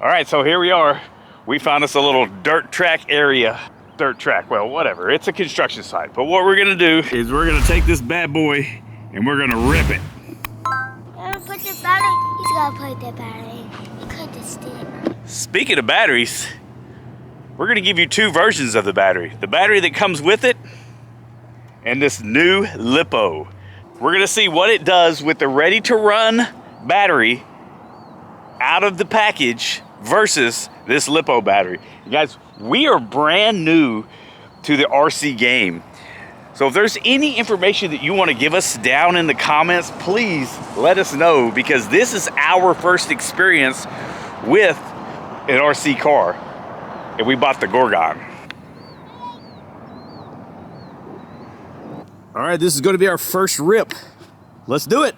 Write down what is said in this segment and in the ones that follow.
All right, so here we are. We found us a little dirt track area. Dirt track, well, whatever. It's a construction site. But what we're gonna do is we're gonna take this bad boy and we're gonna rip it. Put the battery. He's gotta put the battery. You cut the stick. Speaking of batteries, we're gonna give you two versions of the battery. The battery that comes with it and this new LiPo. We're gonna see what it does with the ready to run battery out of the package versus this LiPo battery. You guys, we are brand new to the RC game. So if there's any information that you want to give us down in the comments, please let us know, because this is our first experience with an RC car. And we bought the Gorgon. All right, this is going to be our first rip. Let's do it.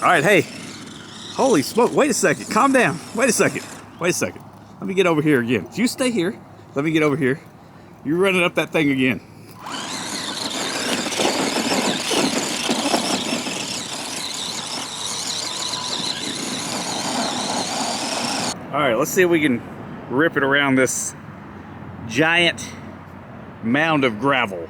All right, hey, holy smoke, wait a second, calm down. Wait a second. Let me get over here again. You stay here, let me get over here. You're running up that thing again. All right, let's see if we can rip it around this giant mound of gravel.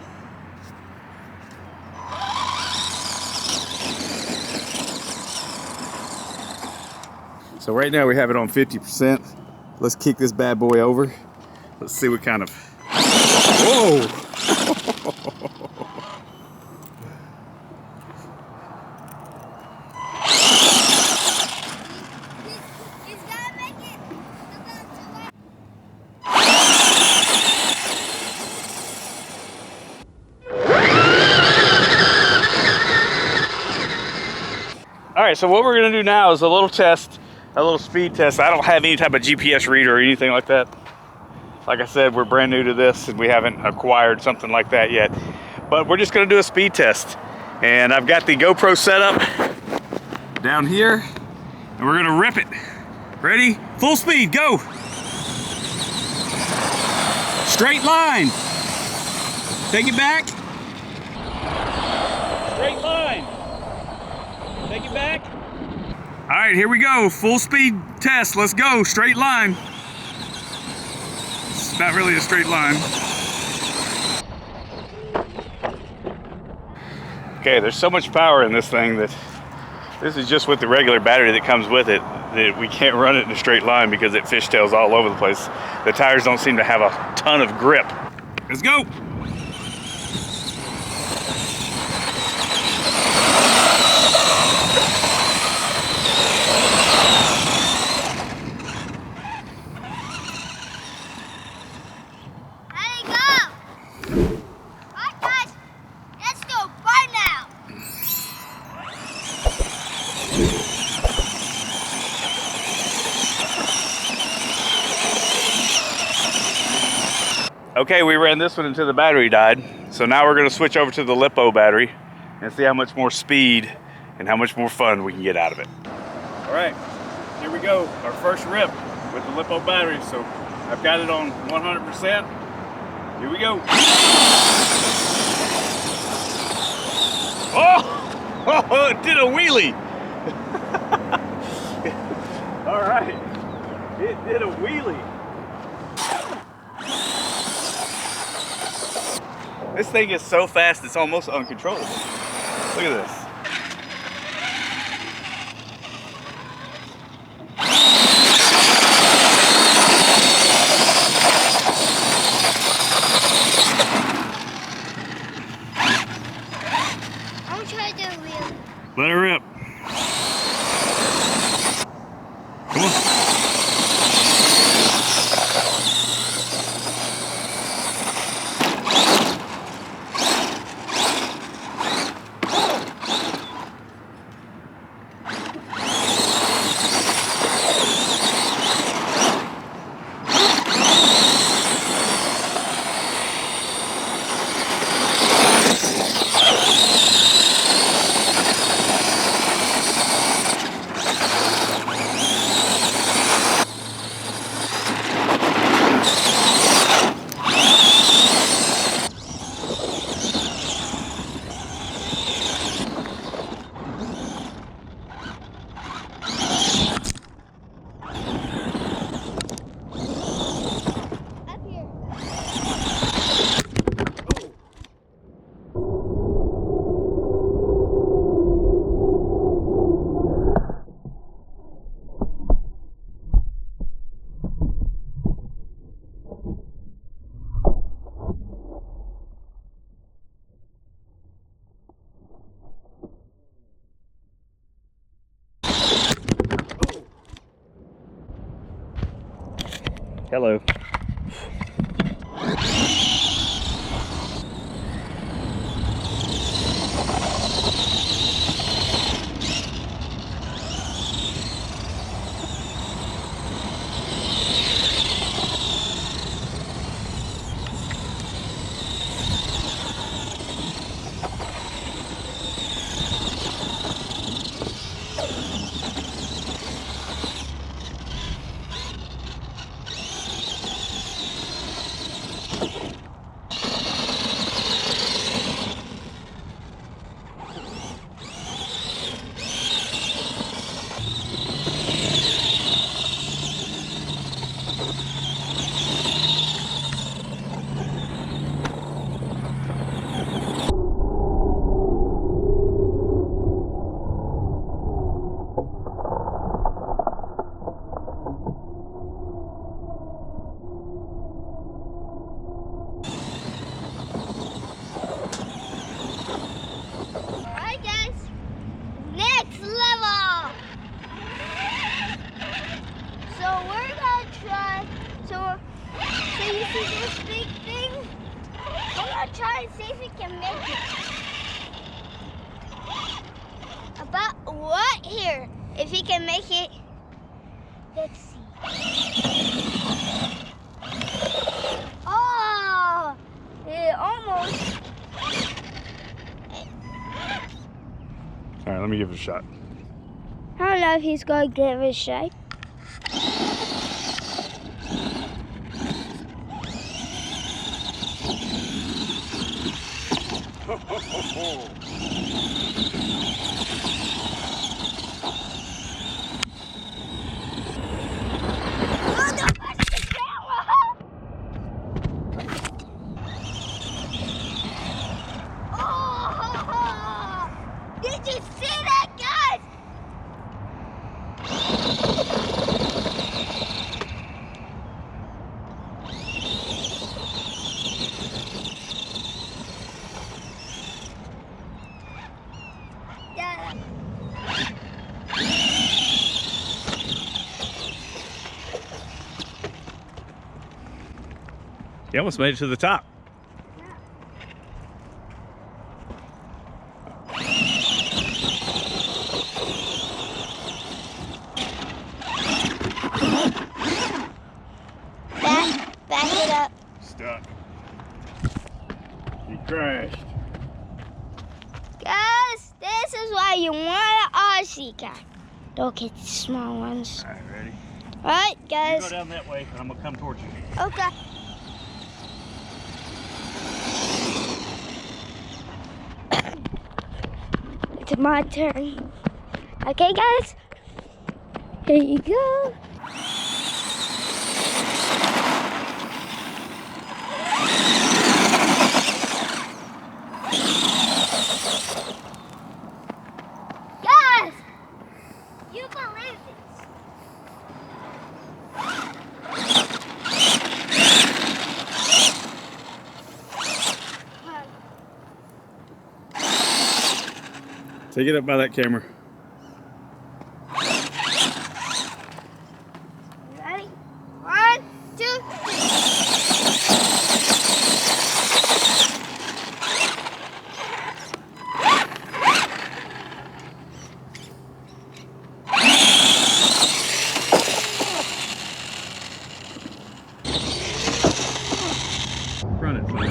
So right now we have it on 50%. Let's kick this bad boy over. Let's see what kind of, whoa! All right, so what we're gonna do now is a little test, a little speed test. I don't have any type of GPS reader or anything like that. Like I said, we're brand new to this and we haven't acquired something like that yet. But we're just gonna do a speed test. And I've got the GoPro set up down here and we're gonna rip it. Ready? Full speed, go! Straight line. Take it back. Straight line. Take it back. All right, here we go. Full speed test. Let's go. Straight line. It's not really a straight line. Okay, there's so much power in this thing that this is just with the regular battery that comes with it, that we can't run it in a straight line because it fishtails all over the place. The tires don't seem to have a ton of grip. Let's go. Okay, we ran this one until the battery died. So now we're gonna switch over to the LiPo battery and see how much more speed and how much more fun we can get out of it. All right, here we go. Our first rip with the LiPo battery. So I've got it on 100%. Here we go. Oh, it did a wheelie. All right, it did a wheelie. This thing is so fast, it's almost uncontrollable. Look at this. I'm trying to do a wheel. Let her rip. Come on. Hello. Alright guys, next level! So we're gonna try, so you see this big thing? We're gonna try and see if we can make it. About what here? If he can make it, let's see. Oh, it almost. All right, let me give it a shot. I don't know if he's going to give it a shot. Did you see that, guys? Yeah. You almost made it to the top. Back it up. Stuck. You crashed. Guys, this is why you want an RC car. Don't get the small ones. All right, ready? All right, You guys. go down that way, and I'm gonna come towards you. Okay. It's my turn. Okay, guys. Here you go. Guys, you believe this? Take it up by that camera. You ready? 1, 2, 3. Run it, son.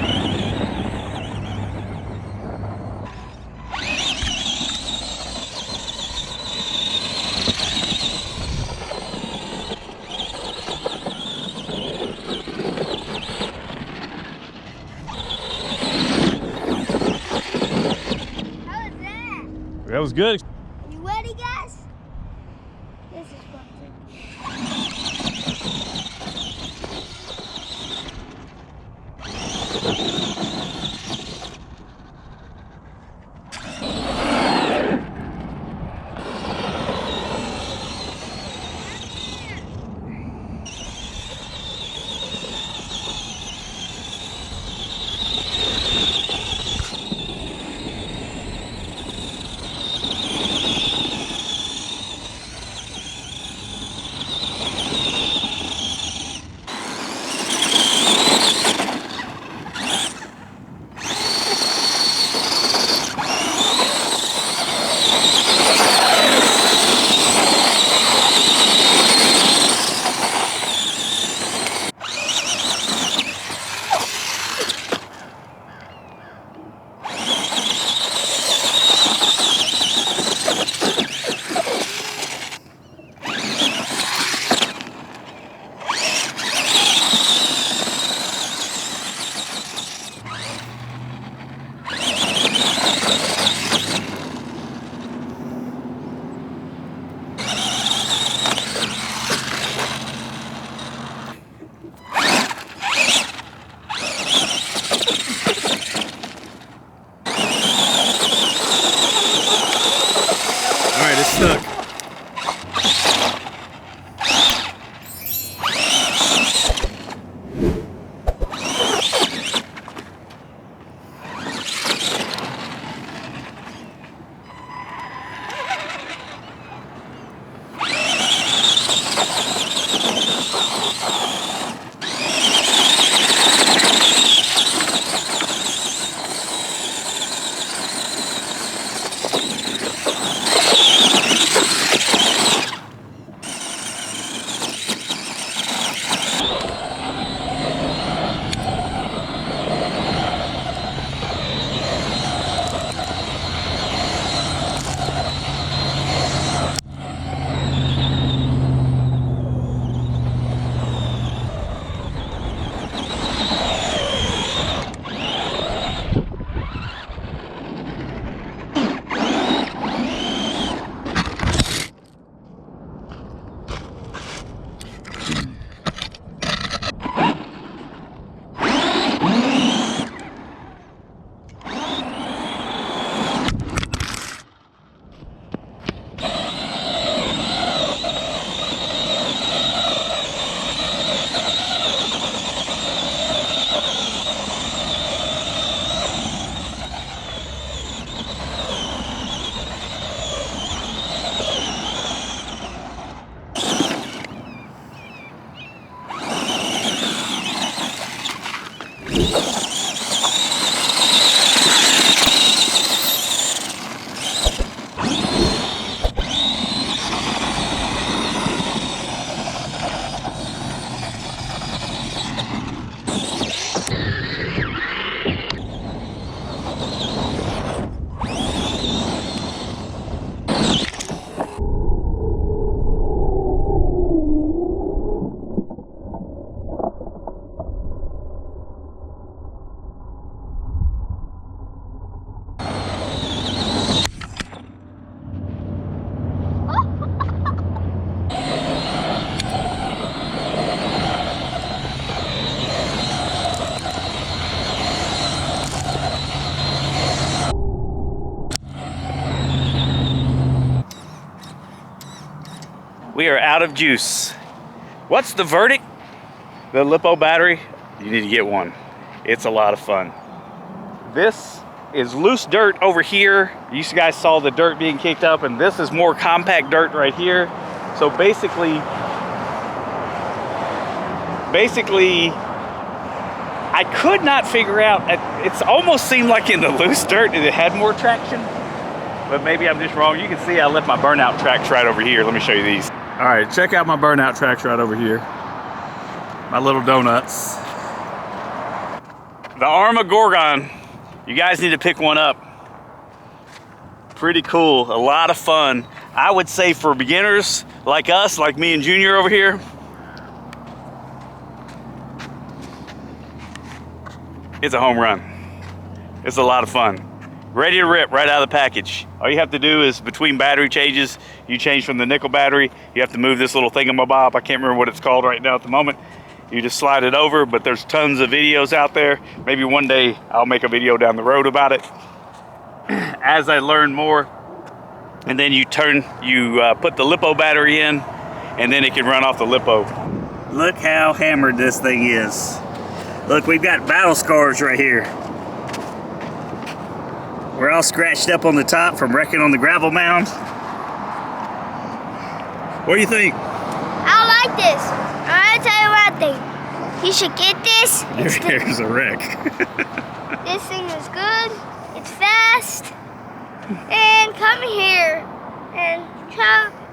How was that? That was good. You ready, guys? This is fun. we are out of juice. What's the verdict? The LiPo battery, you need to get one. It's a lot of fun. This is loose dirt over here. You guys saw the dirt being kicked up, and this is more compact dirt right here. So basically, I could not figure out, it almost seemed like in the loose dirt it had more traction, but maybe I'm just wrong. You can see I left my burnout tracks right over here. Let me show you these. All right, check out my burnout tracks right over here. My little donuts. The ARRMA Gorgon. You guys need to pick one up. Pretty cool, a lot of fun. I would say for beginners like us, like me and Junior over here, it's a home run. It's a lot of fun. Ready to rip right out of the package. All you have to do is between battery changes, you change from the nickel battery, you have to move this little thingamabob. I can't remember what it's called right now at the moment. You just slide it over, but there's tons of videos out there. Maybe one day I'll make a video down the road about it as I learn more. And then you put the LiPo battery in, and then it can run off the LiPo. Look how hammered this thing is. Look, we've got battle scars right here. We're all scratched up on the top from wrecking on the gravel mound. What do you think? I like this. I'm gonna tell you one thing. You should get this. There's a wreck. This thing is good. It's fast. And come here and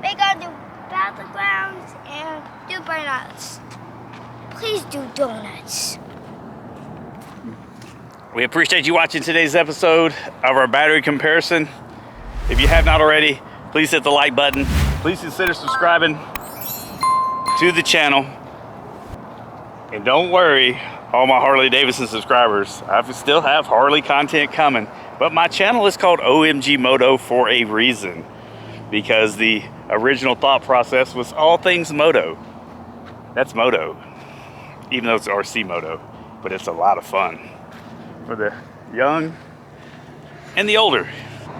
we're gonna do battlegrounds and do burnouts. Please do donuts. We appreciate you watching today's episode of our battery comparison. If you have not already, please hit the like button. Please consider subscribing to the channel. And don't worry, all my Harley Davidson subscribers, I still have Harley content coming. But my channel is called OMG MOTO for a reason. Because the original thought process was all things moto. That's moto. Even though it's RC moto. But it's a lot of fun. For the young and the older.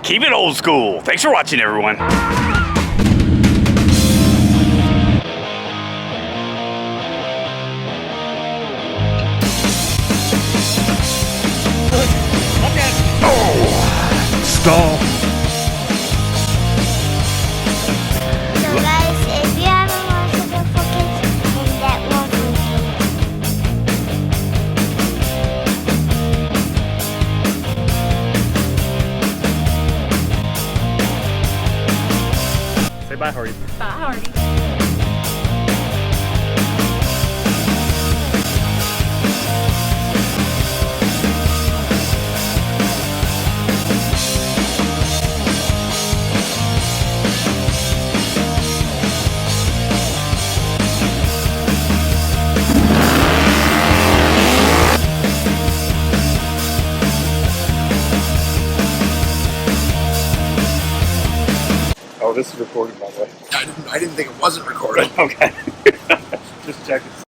Keep it old school. Thanks for watching, everyone. Stall. So guys, if you haven't watched the focus, then that won't be. Say bye, Hardy. Bye, Hardy. Oh, this is recorded, by the way. I didn't think it wasn't recorded. Okay. Just checking.